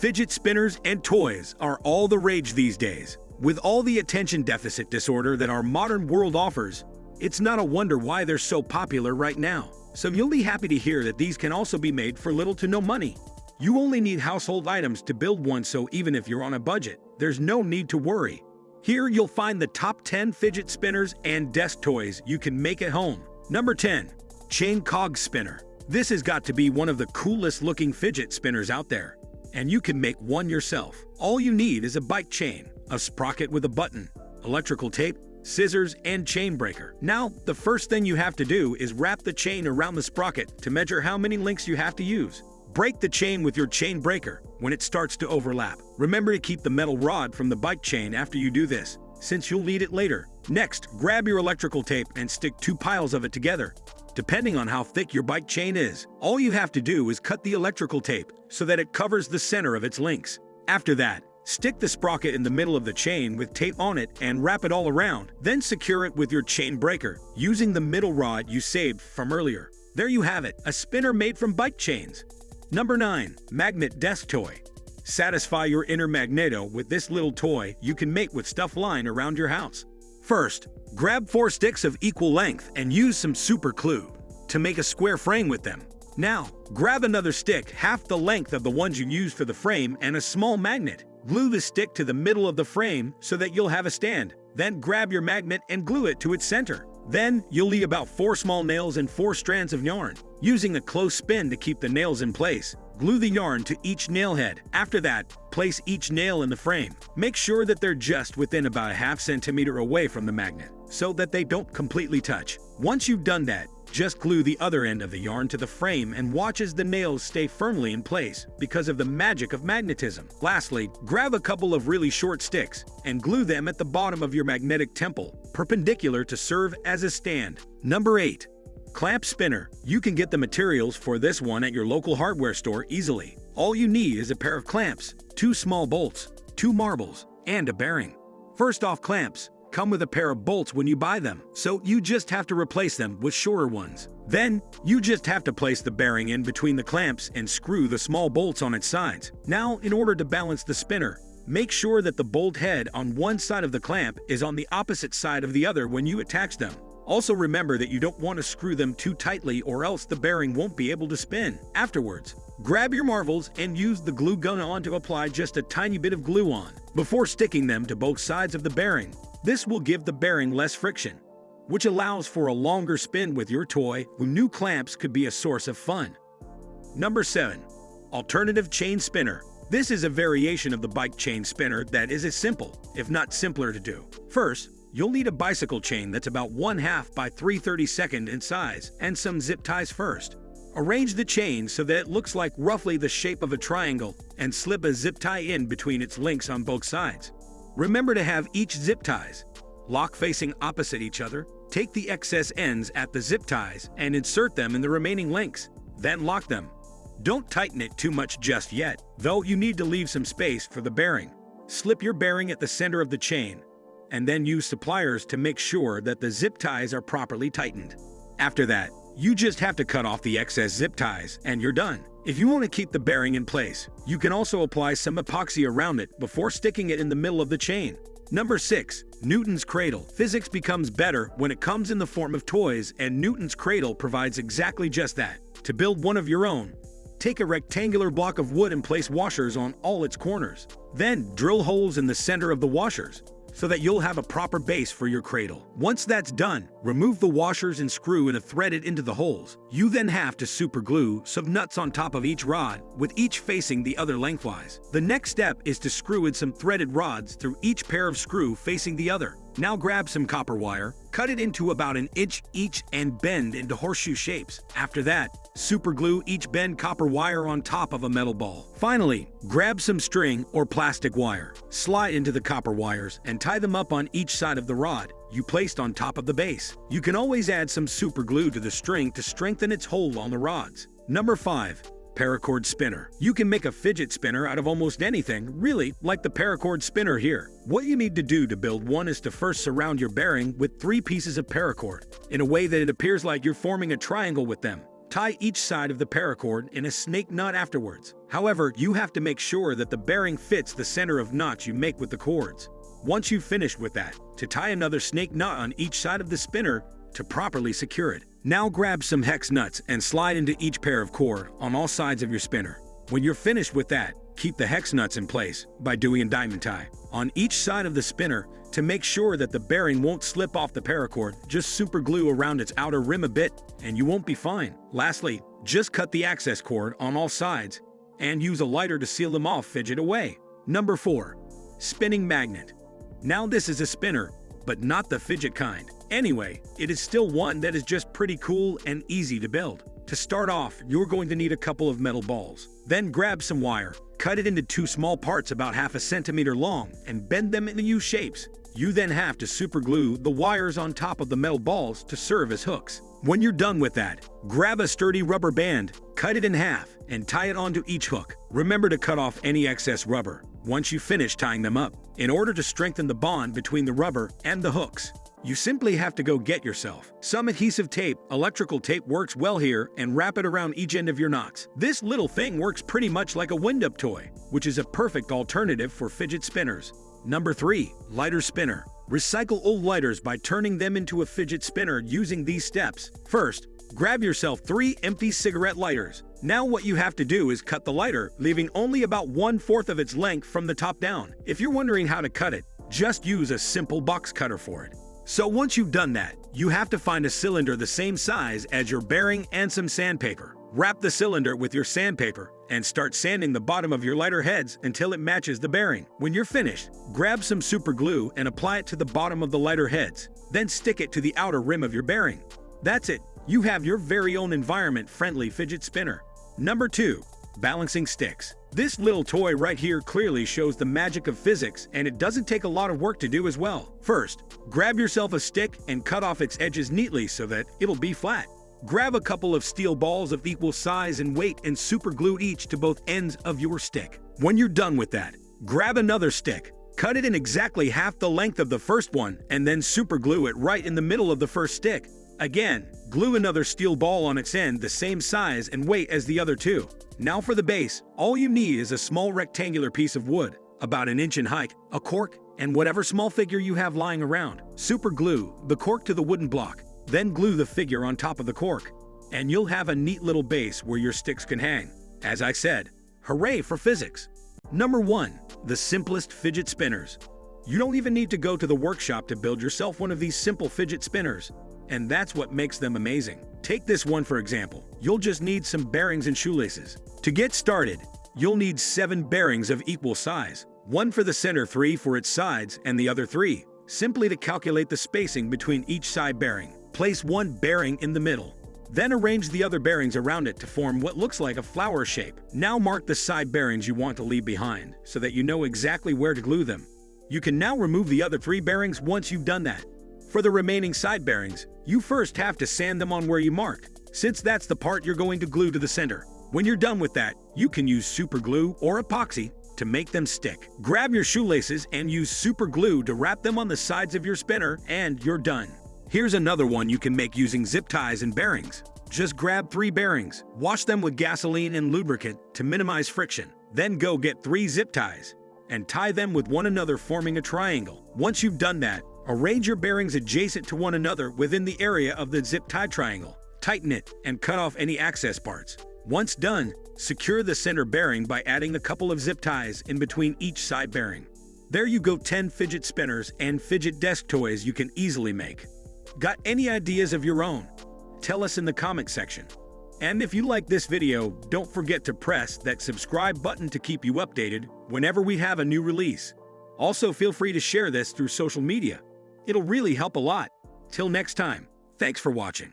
Fidget spinners and toys are all the rage these days. With all the attention deficit disorder that our modern world offers, it's not a wonder why they're so popular right now. So you'll be happy to hear that these can also be made for little to no money. You only need household items to build one, so even if you're on a budget, there's no need to worry. Here you'll find the top 10 fidget spinners and desk toys you can make at home. Number 10. Chain Cogs Spinner. This has got to be one of the coolest looking fidget spinners out there. And you can make one yourself. All you need is a bike chain, a sprocket with a button, electrical tape, scissors, and chain breaker. Now, the first thing you have to do is wrap the chain around the sprocket to measure how many links you have to use. Break the chain with your chain breaker when it starts to overlap. Remember to keep the metal rod from the bike chain after you do this, since you'll need it later. Next, grab your electrical tape and stick 2 piles of it together. Depending on how thick your bike chain is, all you have to do is cut the electrical tape so that it covers the center of its links. After that, stick the sprocket in the middle of the chain with tape on it and wrap it all around. Then secure it with your chain breaker, using the middle rod you saved from earlier. There you have it, a spinner made from bike chains. Number 9. Magnet Desk Toy. Satisfy your inner magneto with this little toy you can make with stuff lying around your house. First, grab 4 sticks of equal length and use some super glue to make a square frame with them. Now, grab another stick half the length of the ones you used for the frame and a small magnet. Glue the stick to the middle of the frame so that you'll have a stand. Then grab your magnet and glue it to its center. Then, you'll need about 4 small nails and 4 strands of yarn. Using a close spin to keep the nails in place, glue the yarn to each nail head. After that, place each nail in the frame. Make sure that they're just within about a ½ centimeter away from the magnet, so that they don't completely touch. Once you've done that, just glue the other end of the yarn to the frame and watch as the nails stay firmly in place because of the magic of magnetism. Lastly, grab a couple of really short sticks and glue them at the bottom of your magnetic temple, perpendicular to serve as a stand. Number 8. Clamp Spinner. You can get the materials for this one at your local hardware store easily. All you need is a pair of clamps, 2 small bolts, 2 marbles, and a bearing. First off, clamps come with a pair of bolts when you buy them, so you just have to replace them with shorter ones. Then, you just have to place the bearing in between the clamps and screw the small bolts on its sides. Now, in order to balance the spinner, make sure that the bolt head on one side of the clamp is on the opposite side of the other when you attach them. Also remember that you don't want to screw them too tightly or else the bearing won't be able to spin. Afterwards, grab your marbles and use the glue gun on to apply just a tiny bit of glue on, before sticking them to both sides of the bearing. This will give the bearing less friction, which allows for a longer spin with your toy. New clamps could be a source of fun. Number 7. Alternative Chain Spinner. This is a variation of the bike chain spinner that is as simple, if not simpler to do. First, you'll need a bicycle chain that's about 1/2 by 3/32 in size and some zip ties first. Arrange the chain so that it looks like roughly the shape of a triangle and slip a zip tie in between its links on both sides. Remember to have each zip ties lock facing opposite each other. Take the excess ends at the zip ties and insert them in the remaining links, then lock them. Don't tighten it too much just yet, though you need to leave some space for the bearing. Slip your bearing at the center of the chain, and then use pliers to make sure that the zip ties are properly tightened. After that, you just have to cut off the excess zip ties and you're done. If you want to keep the bearing in place, you can also apply some epoxy around it before sticking it in the middle of the chain. Number 6. Newton's Cradle. Physics becomes better when it comes in the form of toys, and Newton's Cradle provides exactly just that. To build one of your own, take a rectangular block of wood and place washers on all its corners. Then drill holes in the center of the washers, so that you'll have a proper base for your cradle. Once that's done, remove the washers and screw and thread it into the holes. You then have to super glue some nuts on top of each rod, with each facing the other lengthwise. The next step is to screw in some threaded rods through each pair of screw facing the other. Now grab some copper wire, cut it into about 1 inch each and bend into horseshoe shapes. After that, super glue each bent copper wire on top of a metal ball. Finally, grab some string or plastic wire, slide into the copper wires, and tie them up on each side of the rod you placed on top of the base. You can always add some super glue to the string to strengthen its hold on the rods. Number 5. Paracord Spinner. You can make a fidget spinner out of almost anything, really, like the Paracord Spinner here. What you need to do to build one is to first surround your bearing with 3 pieces of paracord, in a way that it appears like you're forming a triangle with them. Tie each side of the paracord in a snake knot afterwards. However, you have to make sure that the bearing fits the center of knots you make with the cords. Once you've finished with that, to tie another snake knot on each side of the spinner to properly secure it. Now grab some hex nuts and slide into each pair of cord on all sides of your spinner. When you're finished with that, keep the hex nuts in place by doing a diamond tie on each side of the spinner to make sure that the bearing won't slip off the paracord. Just super glue around its outer rim a bit and you won't be fine. Lastly, just cut the access cord on all sides and use a lighter to seal them off. Fidget away. Number 4. Spinning magnet. Now this is a spinner, but not the fidget kind. Anyway, it is still one that is just pretty cool and easy to build. To start off, you're going to need a couple of metal balls. Then grab some wire, cut it into 2 small parts about half a centimeter long, and bend them into U shapes. You then have to super glue the wires on top of the metal balls to serve as hooks. When you're done with that, grab a sturdy rubber band, cut it in half, and tie it onto each hook. Remember to cut off any excess rubber once you finish tying them up. In order to strengthen the bond between the rubber and the hooks, you simply have to go get yourself some adhesive tape. Electrical tape works well here, and wrap it around each end of your knots. This little thing works pretty much like a wind-up toy, which is a perfect alternative for fidget spinners. Number 3. Lighter spinner. Recycle old lighters by turning them into a fidget spinner using these steps. First, grab yourself 3 empty cigarette lighters. Now what you have to do is cut the lighter, leaving only about 1/4 of its length from the top down. If you're wondering how to cut it, just use a simple box cutter for it. So once you've done that, you have to find a cylinder the same size as your bearing and some sandpaper. Wrap the cylinder with your sandpaper and start sanding the bottom of your lighter heads until it matches the bearing. When you're finished, grab some super glue and apply it to the bottom of the lighter heads. Then stick it to the outer rim of your bearing. That's it. You have your very own environment-friendly fidget spinner. Number 2. Balancing sticks. This little toy right here clearly shows the magic of physics, and it doesn't take a lot of work to do as well. First, grab yourself a stick and cut off its edges neatly so that it'll be flat. Grab a couple of steel balls of equal size and weight and super glue each to both ends of your stick. When you're done with that, grab another stick, cut it in exactly half the length of the first one, and then super glue it right in the middle of the first stick. Again, glue another steel ball on its end the same size and weight as the other 2. Now for the base, all you need is a small rectangular piece of wood, about 1 inch in height, a cork, and whatever small figure you have lying around. Super glue the cork to the wooden block, then glue the figure on top of the cork, and you'll have a neat little base where your sticks can hang. As I said, hooray for physics! Number 1. The simplest fidget spinners. You don't even need to go to the workshop to build yourself one of these simple fidget spinners, and that's what makes them amazing. Take this one for example. You'll just need some bearings and shoelaces. To get started, you'll need 7 bearings of equal size, 1 for the center, 3 for its sides, and the other 3. Simply to calculate the spacing between each side bearing, place 1 bearing in the middle. Then arrange the other bearings around it to form what looks like a flower shape. Now mark the side bearings you want to leave behind so that you know exactly where to glue them. You can now remove the other 3 bearings once you've done that. For the remaining side bearings, you first have to sand them on where you mark, since that's the part you're going to glue to the center. When you're done with that, you can use super glue or epoxy to make them stick. Grab your shoelaces and use super glue to wrap them on the sides of your spinner, and you're done. Here's another one you can make using zip ties and bearings. Just grab 3 bearings, wash them with gasoline and lubricant to minimize friction. Then go get 3 zip ties and tie them with one another, forming a triangle. Once you've done that, arrange your bearings adjacent to one another within the area of the zip tie triangle. Tighten it and cut off any excess parts. Once done, secure the center bearing by adding a couple of zip ties in between each side bearing. There you go, 10 fidget spinners and fidget desk toys you can easily make. Got any ideas of your own? Tell us in the comment section. And if you like this video, don't forget to press that subscribe button to keep you updated whenever we have a new release. Also, feel free to share this through social media. It'll really help a lot. Till next time, thanks for watching.